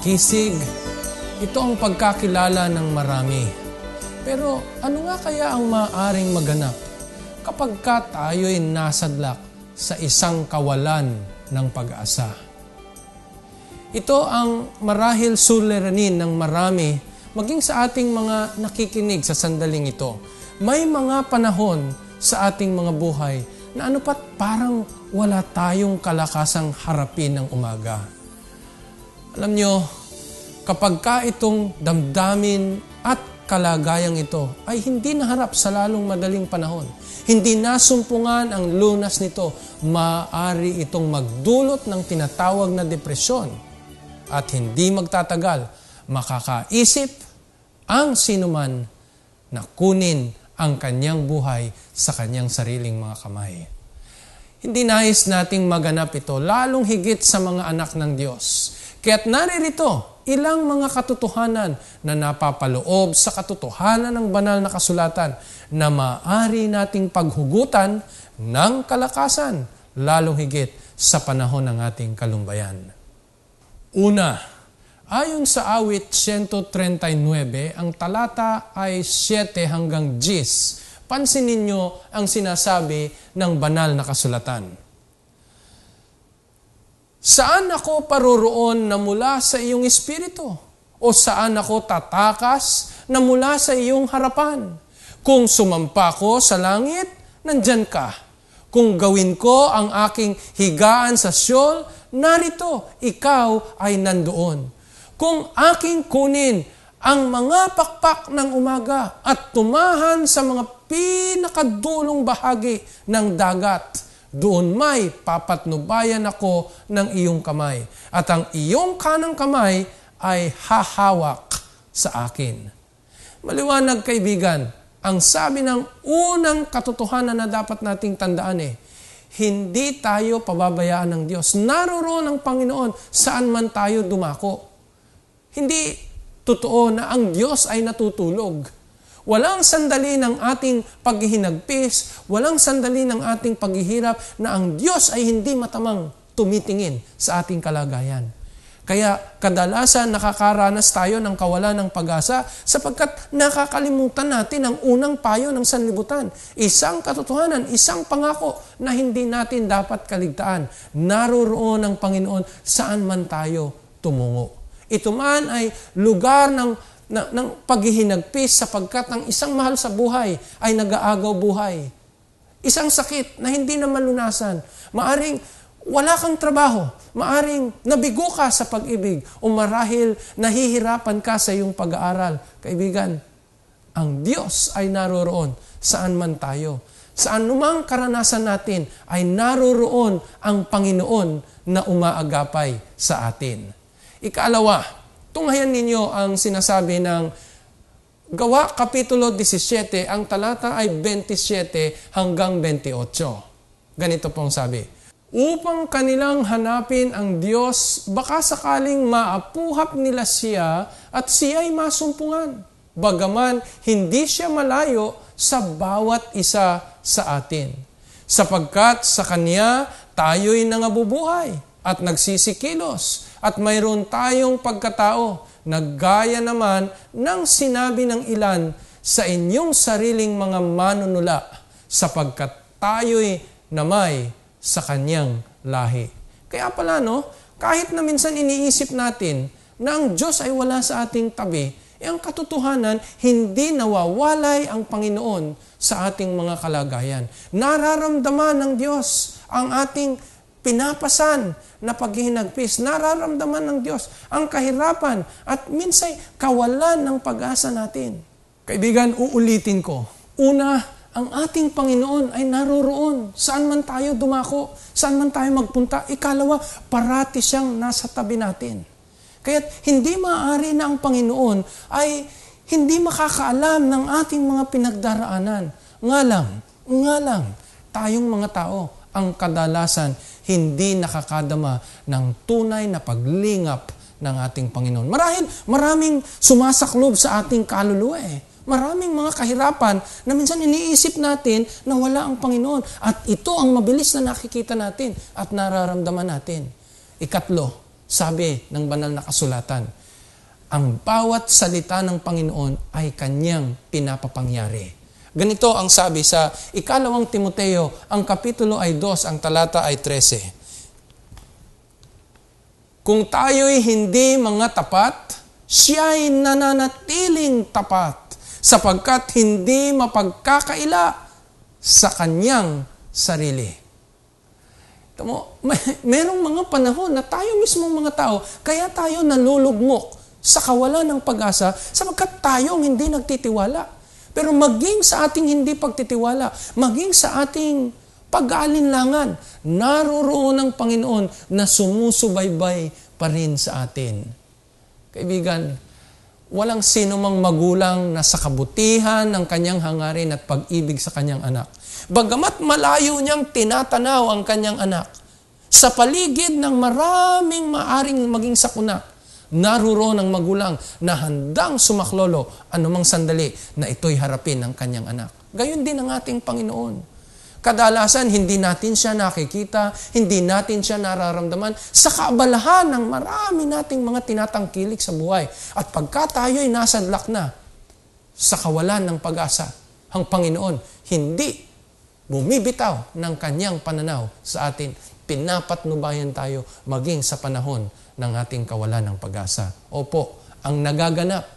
pagkikisig. Ito ang pagkakilala ng marami. Pero ano nga kaya ang maaaring maganap kapag tayo'y nasadlak sa isang kawalan ng pag-asa? Ito ang marahil suliranin ng marami maging sa ating mga nakikinig sa sandaling ito. May mga panahon sa ating mga buhay na parang wala tayong kalakasang harapin ng umaga. Alam nyo, kapag itong damdamin at kalagayang ito ay hindi naharap sa lalong madaling panahon, hindi nasumpungan ang lunas nito, maaari itong magdulot ng tinatawag na depresyon at hindi magtatagal, makakaisip ang sinuman na kunin ang kanyang buhay sa kanyang sariling mga kamay. Hindi nais nating maganap ito, lalong higit sa mga anak ng Diyos. Kaya't naririto ilang mga katotohanan na napapaloob sa katotohanan ng banal na kasulatan na maaari nating paghugutan ng kalakasan, lalong higit sa panahon ng ating kalumbayan. Una, ayon sa awit 139, ang talata ay 7 hanggang 10. Pansinin niyo ang sinasabi ng banal na kasulatan. Saan ako paroroon na mula sa iyong espiritu? O saan ako tatakas na mula sa iyong harapan? Kung sumampa ko sa langit, nandyan ka. Kung gawin ko ang aking higaan sa Sheol, narito, ikaw ay nandoon. Kung aking kunin ang mga pakpak ng umaga at tumahan sa mga pinakadulong bahagi ng dagat, doon may papatnubayan ako ng iyong kamay at ang iyong kanang kamay ay hahawak sa akin. Maliwanag kaibigan, ang sabi ng unang katotohanan na dapat nating tandaan hindi tayo pababayaan ng Diyos. Naroroon ang Panginoon saan man tayo dumako. Hindi totoo na ang Diyos ay natutulog. Walang sandali ng ating paghihinagpis, walang sandali ng ating paghihirap na ang Diyos ay hindi matamang tumitingin sa ating kalagayan. Kaya kadalasan nakakaranas tayo ng kawalan ng pag-asa sapagkat nakakalimutan natin ang unang payo ng sanlibutan. Isang katotohanan, isang pangako na hindi natin dapat kaligtaan. Naroroon ang Panginoon saan man tayo tumungo. Ito man ay lugar ng paghihinagpis sapagkat ang isang mahal sa buhay ay nag-aagaw buhay. Isang sakit na hindi na malunasan. Maaring wala kang trabaho. Maaring nabigo ka sa pag-ibig o marahil nahihirapan ka sa iyong pag-aaral. Kaibigan, ang Diyos ay naroroon saan man tayo. Saan numang karanasan natin ay naroroon ang Panginoon na umaagapay sa atin. Ikalawa, tunghayan ninyo ang sinasabi ng Gawa Kapitulo 17, ang talata ay 27 hanggang 28. Ganito pong sabi, upang kanilang hanapin ang Diyos, baka sakaling maapuhap nila siya at siya ay masumpungan. Bagaman hindi siya malayo sa bawat isa sa atin. Sapagkat sa Kanya tayo'y nangabubuhay at nagsisikilos at mayroon tayong pagkatao na gaya naman ng sinabi ng ilan sa inyong sariling mga manunula sapagkat tayo'y namay sa Kanyang lahi. Kaya pala kahit na minsan iniisip natin na ang Diyos ay wala sa ating tabi, ang katotohanan, hindi nawawalay ang Panginoon sa ating mga kalagayan. Nararamdaman ng Diyos ang ating pinapasan na paghihinagpis. Nararamdaman ng Diyos ang kahirapan at minsay kawalan ng pag-asa natin. Kaibigan, uulitin ko. Una, ang ating Panginoon ay naroroon. Saan man tayo dumako, saan man tayo magpunta. Ikalawa, parati siyang nasa tabi natin. Kaya't hindi maaari na ang Panginoon ay hindi makakaalam ng ating mga pinagdaraanan. Nga lang, tayong mga tao, ang kadalasan, hindi nakakadama ng tunay na paglingap ng ating Panginoon. Marahil, maraming sumasaklob sa ating kaluluwa Maraming mga kahirapan na minsan iniisip natin na wala ang Panginoon. At ito ang mabilis na nakikita natin at nararamdaman natin. Ikatlo, sabi ng banal na kasulatan, ang bawat salita ng Panginoon ay kanyang pinapapangyari. Ganito ang sabi sa 2 Timoteo, ang kapitulo ay 2, ang talata ay 13. Kung tayo'y hindi mga tapat, siya'y nananatiling tapat, sapagkat hindi mapagkakaila sa kanyang sarili. Merong mga panahon na tayo mismong mga tao, kaya tayo nalulugmok sa kawalan ng pag-asa sapagkat tayong hindi nagtitiwala. Pero maging sa ating hindi pagtitiwala, maging sa ating pag-aalinlangan, naroroon ang Panginoon na sumusubaybay pa rin sa atin. Kaibigan, walang sino mang magulang na sa kabutihan ng kanyang hangarin at pag-ibig sa kanyang anak. Bagamat malayo niyang tinatanaw ang kanyang anak, sa paligid ng maraming maaring maging sakuna, naroon ang magulang na handang sumaklolo anumang sandali na ito'y harapin ng kanyang anak. Gayon din ang ating Panginoon. Kadalasan, hindi natin siya nakikita, hindi natin siya nararamdaman sa kaabalahan ng marami nating mga tinatangkilik sa buhay. At pagka tayo'y nasadlak na sa kawalan ng pag-asa, ang Panginoon hindi bumibitaw ng kanyang pananaw sa atin. Pinapatnubayan tayo maging sa panahon ng ating kawalan ng pag-asa. Opo, ang nagaganap,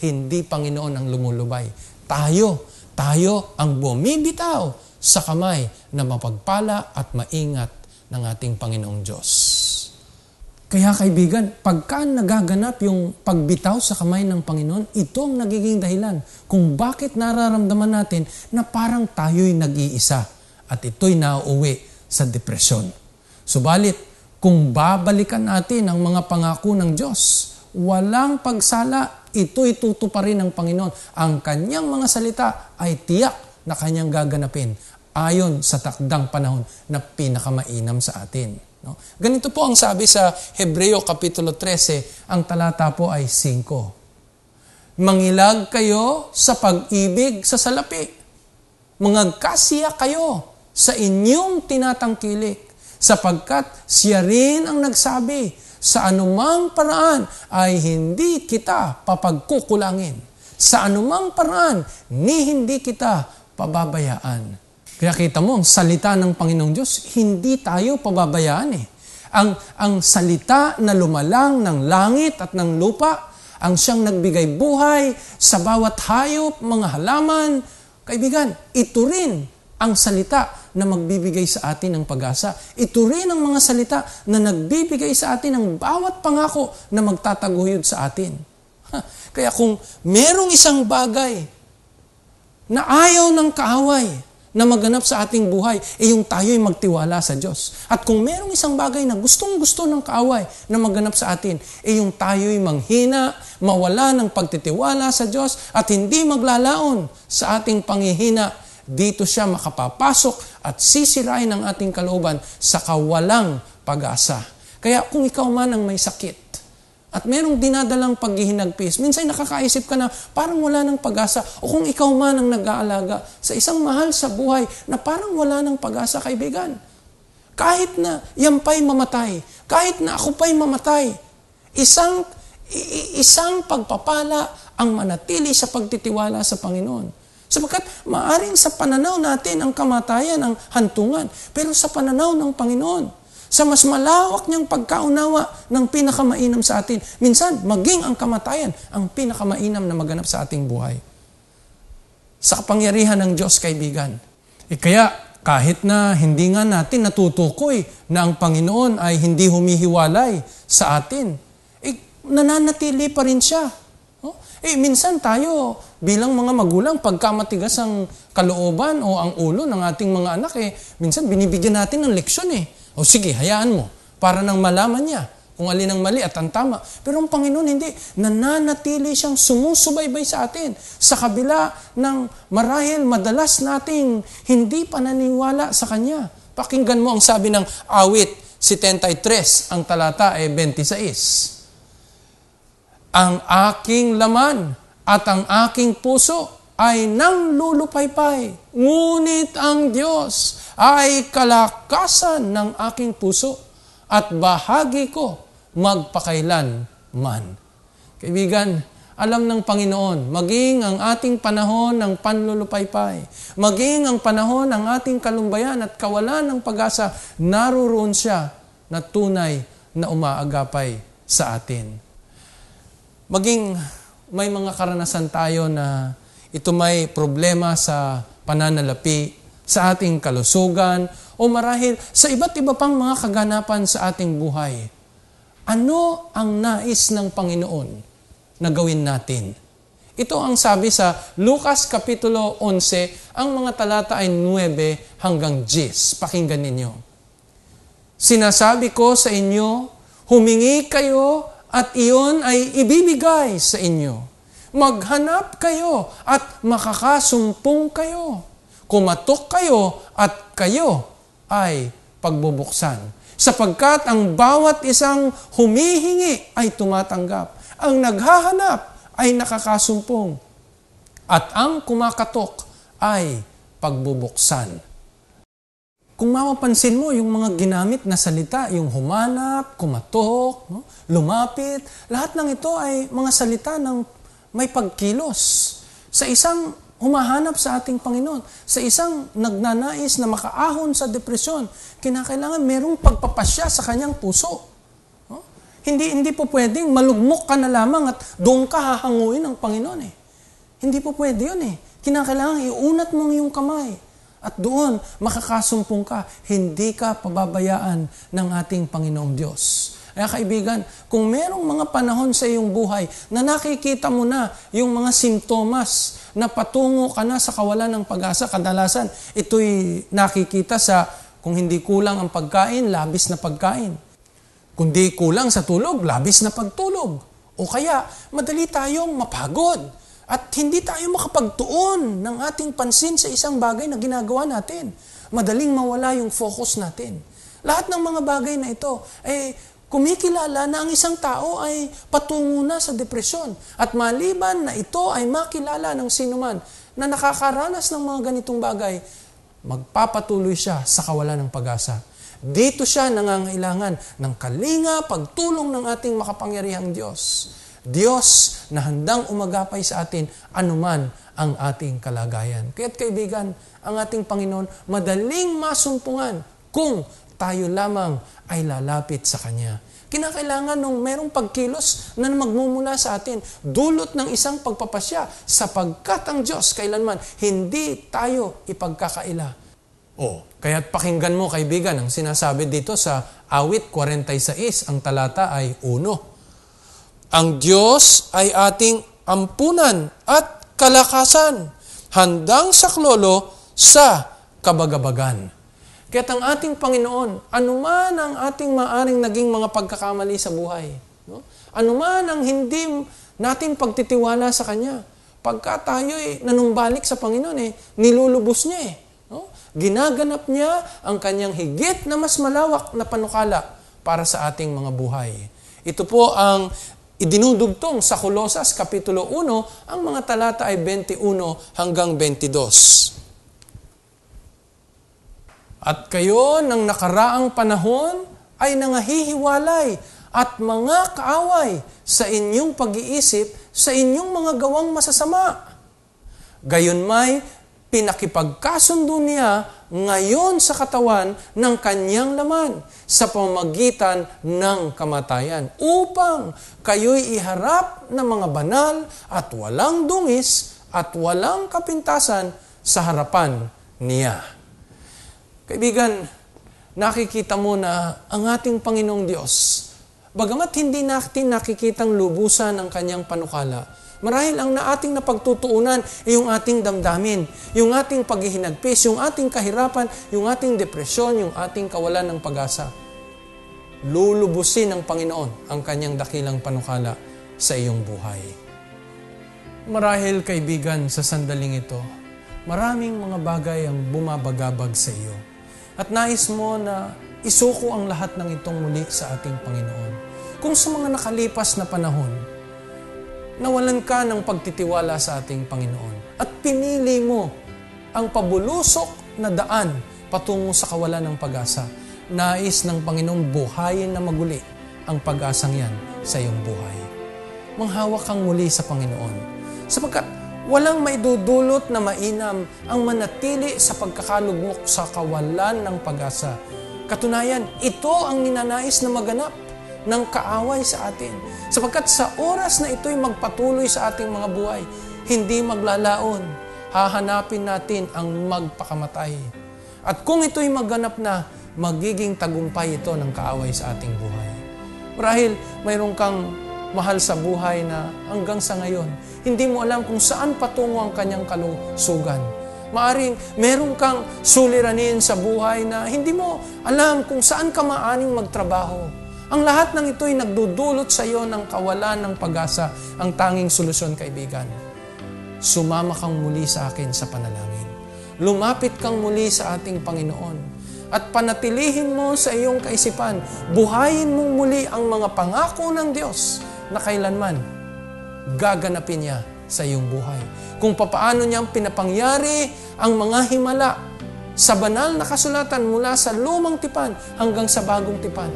hindi Panginoon ang lumulubay. Tayo ang bumibitaw sa kamay na mapagpala at maingat ng ating Panginoong Diyos. Kaya kaibigan, pagka nagaganap yung pagbitaw sa kamay ng Panginoon, ito ang nagiging dahilan kung bakit nararamdaman natin na parang tayo'y nag-iisa at ito'y nauuwi sa depresyon. Subalit, kung babalikan natin ang mga pangako ng Diyos, walang pagsala, ito'y tutuparin ng Panginoon. Ang kanyang mga salita ay tiyak na kanyang gaganapin ayon sa takdang panahon na pinakamainam sa atin. No? Ganito po ang sabi sa Hebreo Kapitulo 13, ang talata po ay 5. Mangilag kayo sa pag-ibig sa salapi. Mangagkasiya kayo sa inyong tinatangkilik, sapagkat siya rin ang nagsabi, sa anumang paraan ay hindi kita papagkukulangin. Sa anumang paraan, hindi kita pababayaan. Kaya kita mo, ang salita ng Panginoong Diyos, hindi tayo pababayaan eh. Ang salita na lumalang ng langit at ng lupa, ang siyang nagbigay buhay sa bawat hayop, mga halaman. Kaibigan, ito rin ang salita na magbibigay sa atin ng pag-asa. Ito rin ang mga salita na nagbibigay sa atin ng bawat pangako na magtataguyod sa atin. Kaya kung merong isang bagay na ayaw ng kaaway na maganap sa ating buhay, yung tayo'y magtiwala sa Diyos. At kung merong isang bagay na gustong-gusto ng kaaway na maganap sa atin, yung tayo'y manghina, mawala ng pagtitiwala sa Diyos at hindi maglalaon sa ating panghihina. Dito siya makapapasok at sisirain ang ating kalooban sa kawalang pag-asa. Kaya kung ikaw man ang may sakit at merong dinadalang paghihinagpis, minsan nakakaisip ka na parang wala ng pag-asa. O kung ikaw man ang nag-aalaga sa isang mahal sa buhay na parang wala ng pag-asa, kaibigan. Kahit na yan pa'y mamatay, kahit na ako pa'y mamatay, isang pagpapala ang manatili sa pagtitiwala sa Panginoon. Sapagkat maaring sa pananaw natin ang kamatayan, ang hantungan. Pero sa pananaw ng Panginoon, sa mas malawak niyang pagkaunawa ng pinakamainam sa atin, minsan maging ang kamatayan ang pinakamainam na maganap sa ating buhay. Sa kapangyarihan ng Diyos, kaibigan. Kaya kahit na hindi nga natin natutukoy na ang Panginoon ay hindi humihiwalay sa atin, nananatili pa rin siya. Minsan tayo bilang mga magulang, pagka matigas ang kalooban o ang ulo ng ating mga anak, minsan binibigyan natin ng leksyon O sige, hayaan mo, para nang malaman niya kung alin ang mali at ang tama. Pero ang Panginoon hindi, nananatili siyang sumusubaybay sa atin. Sa kabila ng marahil madalas nating hindi pananiwala sa Kanya. Pakinggan mo ang sabi ng awit 73, ang talata 26. Ang aking laman at ang aking puso ay nang lulupaypay, ngunit ang Diyos ay kalakasan ng aking puso at bahagi ko magpakailan man. Kaibigan, alam ng Panginoon, maging ang ating panahon ng panlulupaypay, maging ang panahon ng ating kalumbayan at kawalan ng pag-asa, naroon siya na tunay na umaagapay sa atin. Maging may mga karanasan tayo na ito may problema sa pananalapi, sa ating kalusugan, o marahil sa iba't iba pang mga kaganapan sa ating buhay. Ano ang nais ng Panginoon na gawin natin? Ito ang sabi sa Lucas Kapitulo 11, ang mga talata ay 9 hanggang 10. Pakinggan ninyo. Sinasabi ko sa inyo, humingi kayo at iyon ay ibibigay sa inyo. Maghanap kayo at makakasumpong kayo. Kumatok kayo at kayo ay pagbubuksan. Sapagkat ang bawat isang humihingi ay tumatanggap. Ang naghahanap ay nakakasumpong. At ang kumakatok ay pagbubuksan. Kung mapapansin mo, yung mga ginamit na salita, yung humanap, kumatok, lumapit, lahat ng ito ay mga salita ng may pagkilos. Sa isang humahanap sa ating Panginoon, sa isang nagnanais na makaahon sa depresyon, kinakailangan merong pagpapasya sa kanyang puso. Hindi po pwedeng malugmok ka na lamang at doon ka hahanguin ng Panginoon. Hindi po pwede yun. Kinakailangan iunat mong iyong kamay at doon makakasumpong ka. Hindi ka pababayaan ng ating Panginoong Diyos. Kaya kaibigan, kung merong mga panahon sa iyong buhay na nakikita mo na yung mga simptomas na patungo ka na sa kawalan ng pag-asa, kadalasan ito'y nakikita sa kung hindi kulang ang pagkain, labis na pagkain. Kung di kulang sa tulog, labis na pagtulog. O kaya, madali tayong mapagod at hindi tayo makapagtuon ng ating pansin sa isang bagay na ginagawa natin. Madaling mawala yung focus natin. Lahat ng mga bagay na ito, kumikilala na ang isang tao ay patungo na sa depresyon. At maliban na ito ay makilala ng sinuman na nakakaranas ng mga ganitong bagay, magpapatuloy siya sa kawalan ng pag-asa. Dito siya nangangailangan ng kalinga, pagtulong ng ating makapangyarihang Diyos. Diyos na handang umagapay sa atin anuman ang ating kalagayan. Kaya't kaibigan, ang ating Panginoon madaling masumpungan kung tayo lamang ay lalapit sa Kanya. Kinakailangan nung merong pagkilos na magmumula sa atin, dulot ng isang pagpapasya, sapagkat ang Diyos kailanman hindi tayo ipagkakaila. Kaya't pakinggan mo kaibigan ang sinasabi dito sa Awit 46, ang talata ay 1. Ang Diyos ay ating ampunan at kalakasan, handang saklolo sa kabagabagan. Kaya't ang ating Panginoon, anuman ang ating maaring naging mga pagkakamali sa buhay, anuman ang hindi natin pagtitiwala sa Kanya, pagka tayo'y nanumbalik sa Panginoon, nilulubos niya Ginaganap niya ang Kanyang higit na mas malawak na panukala para sa ating mga buhay. Ito po ang idinudugtong sa Kolosas Kapitulo 1, ang mga talata ay 21 hanggang 22. At kayo ng nakaraang panahon ay nangahihiwalay at mga kaaway sa inyong pag-iisip, sa inyong mga gawang masasama. Gayon may pinakipagkasundo niya ngayon sa katawan ng kanyang laman sa pamamagitan ng kamatayan upang kayo'y iharap ng mga banal at walang dungis at walang kapintasan sa harapan niya. Kaibigan, nakikita mo na ang ating Panginoong Diyos, bagamat hindi natin nakikitang lubusan ang kanyang panukala, marahil ang ating napagtutuunan ay yung ating damdamin, yung ating paghihinagpis, yung ating kahirapan, yung ating depresyon, yung ating kawalan ng pag-asa. Lulubusin ng Panginoon ang kanyang dakilang panukala sa iyong buhay. Marahil kaibigan, sa sandaling ito, maraming mga bagay ang bumabagabag sa iyo. At nais mo na isuko ang lahat ng itong muli sa ating Panginoon. Kung sa mga nakalipas na panahon, nawalan ka ng pagtitiwala sa ating Panginoon at pinili mo ang pabulusok na daan patungo sa kawalan ng pag-asa, Nais ng Panginoong buhayin na maguli ang pag-asang yan sa iyong buhay. Manghawak kang muli sa Panginoon, sapagkat walang maidudulot na mainam ang manatili sa pagkakalugmok sa kawalan ng pag-asa. Katunayan, ito ang ninanais na maganap ng kaaway sa atin. Sapagkat sa oras na ito'y magpatuloy sa ating mga buhay, hindi maglalaon, hahanapin natin ang magpakamatay. At kung ito'y maganap na, magiging tagumpay ito ng kaaway sa ating buhay. Marahil mayroon kang mahal sa buhay na hanggang sa ngayon, hindi mo alam kung saan patungo ang kanyang kalusugan. Maaring meron kang suliranin sa buhay na hindi mo alam kung saan ka maaning magtrabaho. Ang lahat ng ito'y nagdudulot sa iyo ng kawalan ng pag-asa. Ang tanging solusyon, kaibigan, sumama kang muli sa akin sa panalangin. Lumapit kang muli sa ating Panginoon. At panatilihin mo sa iyong kaisipan, buhayin mong muli ang mga pangako ng Diyos na kailanman gaganapin niya sa iyong buhay. Kung papaano niyang pinapangyari ang mga himala sa banal na kasulatan mula sa lumang tipan hanggang sa bagong tipan,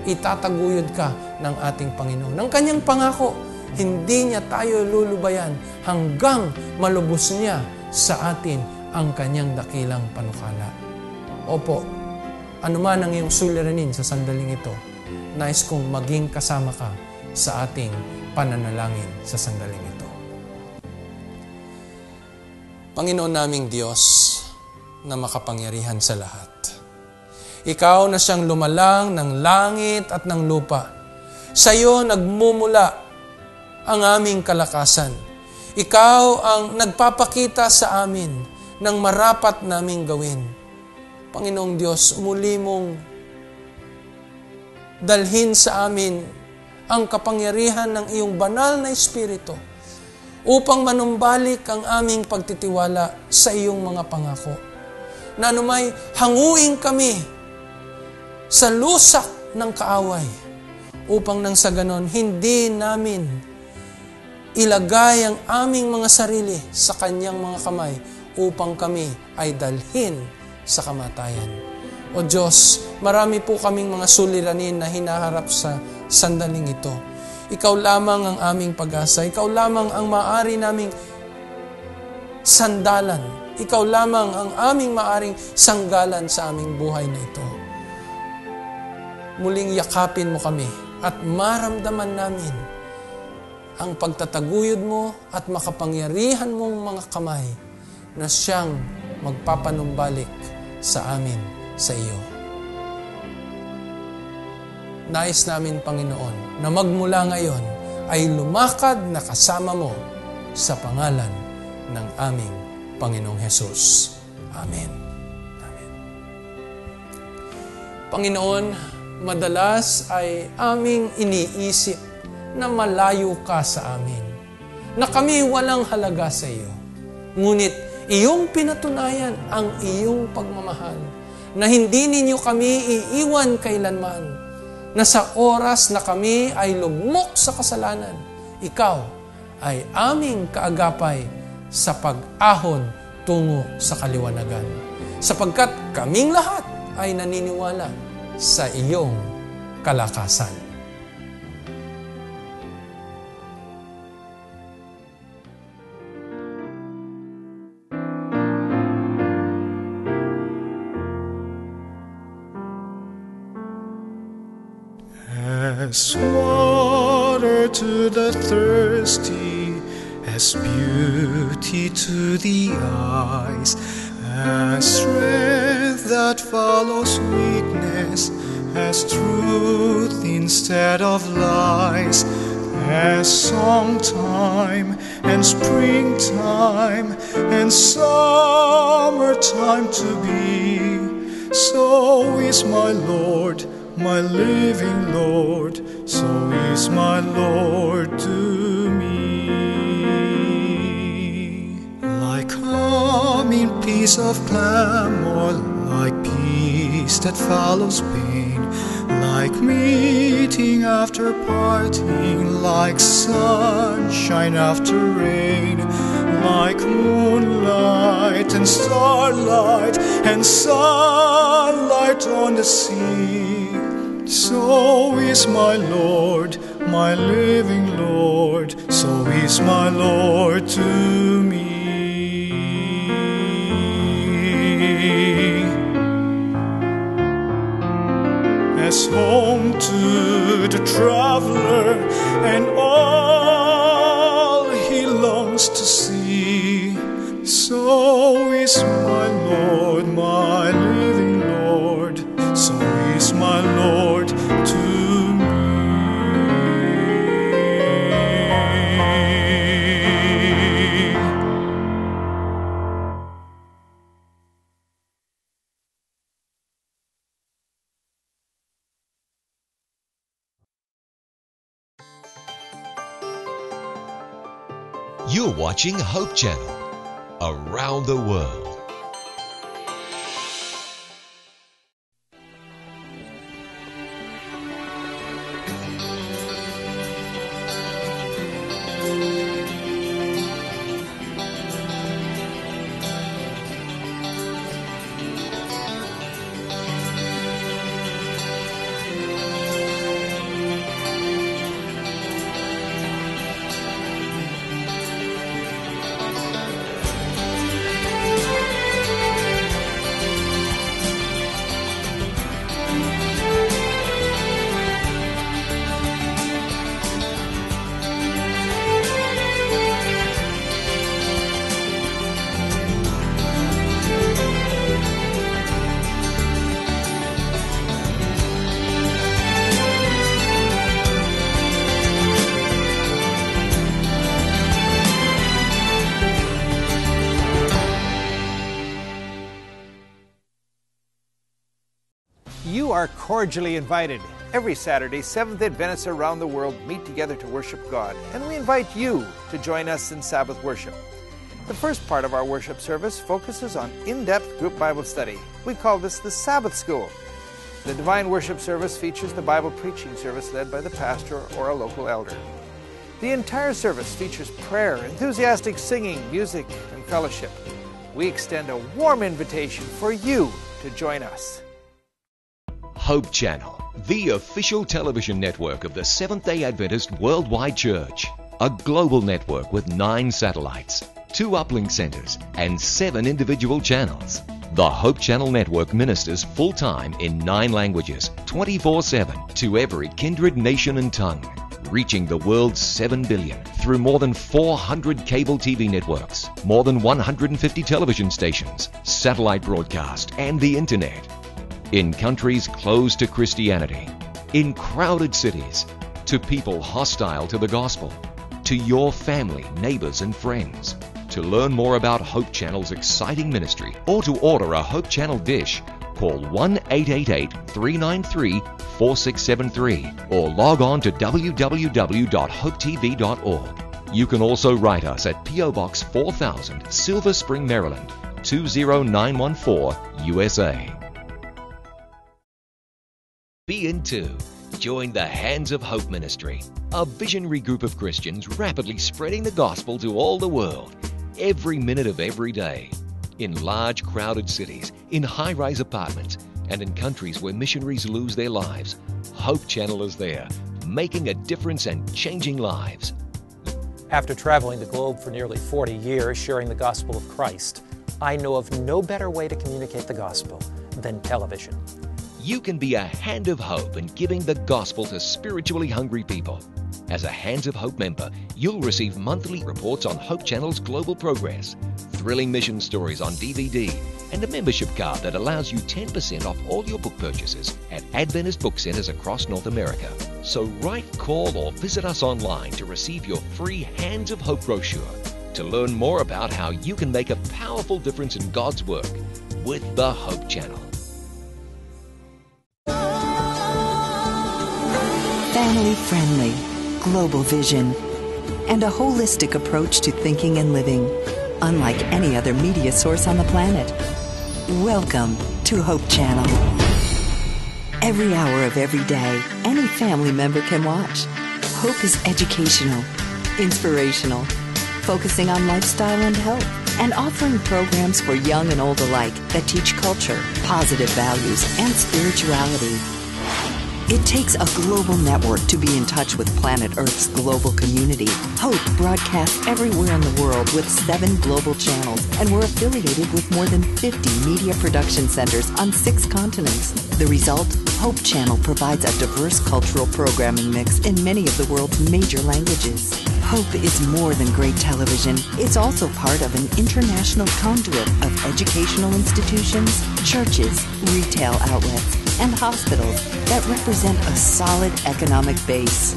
itataguyod ka ng ating Panginoon. Ang kanyang pangako, hindi niya tayo lulubayan hanggang malubos niya sa atin ang kanyang dakilang panukala. Opo, anuman ang iyong suliranin sa sandaling ito, nais kong maging kasama ka sa ating pananalangin sa sandaling ito. Panginoon naming Diyos na makapangyarihan sa lahat. Ikaw na siyang lumalang ng langit at ng lupa. Sa iyo nagmumula ang aming kalakasan. Ikaw ang nagpapakita sa amin ng marapat naming gawin. Panginoong Diyos, muli mong dalhin sa amin ang kapangyarihan ng iyong banal na Espiritu upang manumbalik ang aming pagtitiwala sa iyong mga pangako. Na anumay hanguin kami sa lusak ng kaaway upang nang sa ganon hindi namin ilagay ang aming mga sarili sa kanyang mga kamay upang kami ay dalhin sa kamatayan. O Diyos, marami po kaming mga suliranin na hinaharap sa sandaling ito. Ikaw lamang ang aming pag-asa. Ikaw lamang ang maaari naming sandalan. Ikaw lamang ang aming maaring sanggalan sa aming buhay na ito. Muling yakapin mo kami at maramdaman namin ang pagtataguyod mo at makapangyarihan mong mga kamay na siyang magpapanumbalik sa amin, sa iyo. Nais namin, Panginoon, na magmula ngayon ay lumakad na kasama mo sa pangalan ng aming Panginoong Hesus. Amen. Amen. Panginoon, madalas ay aming iniisip na malayo ka sa amin, na kami walang halaga sa iyo. Ngunit iyong pinatunayan ang iyong pagmamahal, na hindi ninyo kami iiwan kailanman, na sa oras na kami ay lugmok sa kasalanan, ikaw ay aming kaagapay sa pag-ahon tungo sa kaliwanagan. Sapagkat kaming lahat ay naniniwala sa iyong kalakasan. As water to the thirsty, as beauty to the eyes, as strength that follows weakness, as truth instead of lies, as songtime and springtime and summertime to be, so is my Lord, my living Lord, so is my Lord to me. Like calming peace of clamor, like peace that follows pain, like meeting after parting, like sunshine after rain, like moonlight and starlight and sunlight on the sea. So is my Lord, my living Lord, so is my Lord to me. As home to the traveler and all he longs to see, so is my Lord, my living Lord, so is my Lord to me. You're watching Hope Channel, around the world. You are cordially invited. Every Saturday, Seventh Adventists around the world meet together to worship God, and we invite you to join us in Sabbath worship. The first part of our worship service focuses on in-depth group Bible study. We call this the Sabbath School. The Divine Worship service features the Bible preaching service led by the pastor or a local elder. The entire service features prayer, enthusiastic singing, music, and fellowship. We extend a warm invitation for you to join us. Hope Channel, the official television network of the Seventh-day Adventist Worldwide Church. A global network with 9 satellites, 2 uplink centers, and 7 individual channels. The Hope Channel network ministers full-time in 9 languages, 24/7, to every kindred, nation, and tongue, reaching the world's 7 billion through more than 400 cable TV networks, more than 150 television stations, satellite broadcast, and the internet. In countries closed to Christianity, in crowded cities, to people hostile to the gospel, to your family, neighbors, and friends. To learn more about Hope Channel's exciting ministry or to order a Hope Channel dish, call 1-888-393-4673 or log on to www.hopetv.org. You can also write us at P.O. Box 4000, Silver Spring, Maryland, 20914, USA. Be in too. Join the Hands of Hope Ministry, a visionary group of Christians rapidly spreading the gospel to all the world, every minute of every day. In large crowded cities, in high-rise apartments, and in countries where missionaries lose their lives, Hope Channel is there, making a difference and changing lives. After traveling the globe for nearly 40 years sharing the gospel of Christ, I know of no better way to communicate the gospel than television. You can be a hand of hope in giving the gospel to spiritually hungry people. As a Hands of Hope member, you'll receive monthly reports on Hope Channel's global progress, thrilling mission stories on DVD, and a membership card that allows you 10% off all your book purchases at Adventist book centers across North America. So write, call, or visit us online to receive your free Hands of Hope brochure to learn more about how you can make a powerful difference in God's work with the Hope Channel. Family-friendly, global vision, and a holistic approach to thinking and living, unlike any other media source on the planet. Welcome to Hope Channel. Every hour of every day, any family member can watch. Hope is educational, inspirational, focusing on lifestyle and health, and offering programs for young and old alike that teach culture, positive values, and spirituality. It takes a global network to be in touch with planet Earth's global community. Hope broadcasts everywhere in the world with 7 global channels, and we're affiliated with more than 50 media production centers on 6 continents. The result? Hope Channel provides a diverse cultural programming mix in many of the world's major languages. Hope is more than great television. It's also part of an international conduit of educational institutions, churches, retail outlets, and hospitals that represent a solid economic base.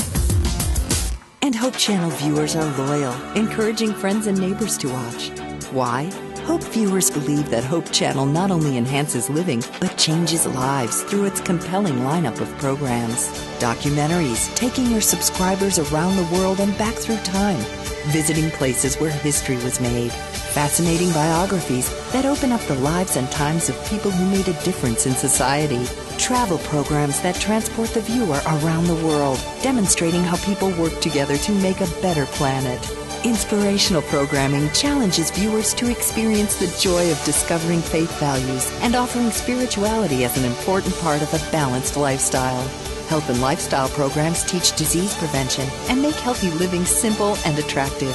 And Hope Channel viewers are loyal, encouraging friends and neighbors to watch. Why? Hope viewers believe that Hope Channel not only enhances living, but changes lives through its compelling lineup of programs. Documentaries taking your subscribers around the world and back through time, visiting places where history was made. Fascinating biographies that open up the lives and times of people who made a difference in society. Travel programs that transport the viewer around the world, demonstrating how people work together to make a better planet. Inspirational programming challenges viewers to experience the joy of discovering faith values and offering spirituality as an important part of a balanced lifestyle. Health and lifestyle programs teach disease prevention and make healthy living simple and attractive.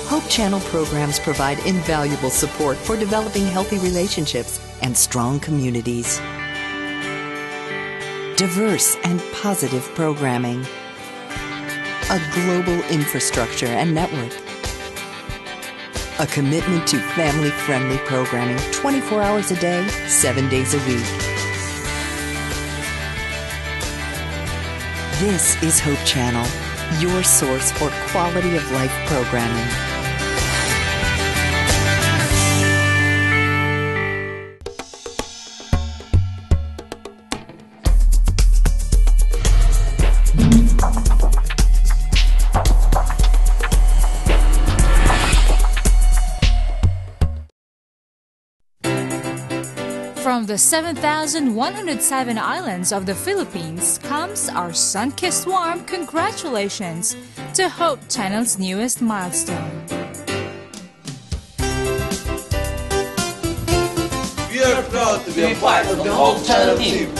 Hope Channel programs provide invaluable support for developing healthy relationships and strong communities. Diverse and positive programming. A global infrastructure and network. A commitment to family-friendly programming 24 hours a day, 7 days a week. This is Hope Channel, your source for quality of life programming. From the 7,107 islands of the Philippines comes our sun-kissed warm congratulations to Hope Channel's newest milestone. We are proud to be a part of the Hope Channel team.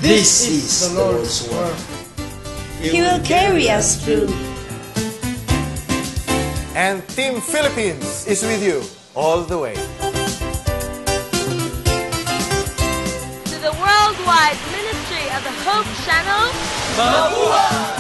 This is the Lord's work. He will carry us through. And Team Philippines is with you all the way. To the worldwide ministry of the Hope Channel, Mabuhay!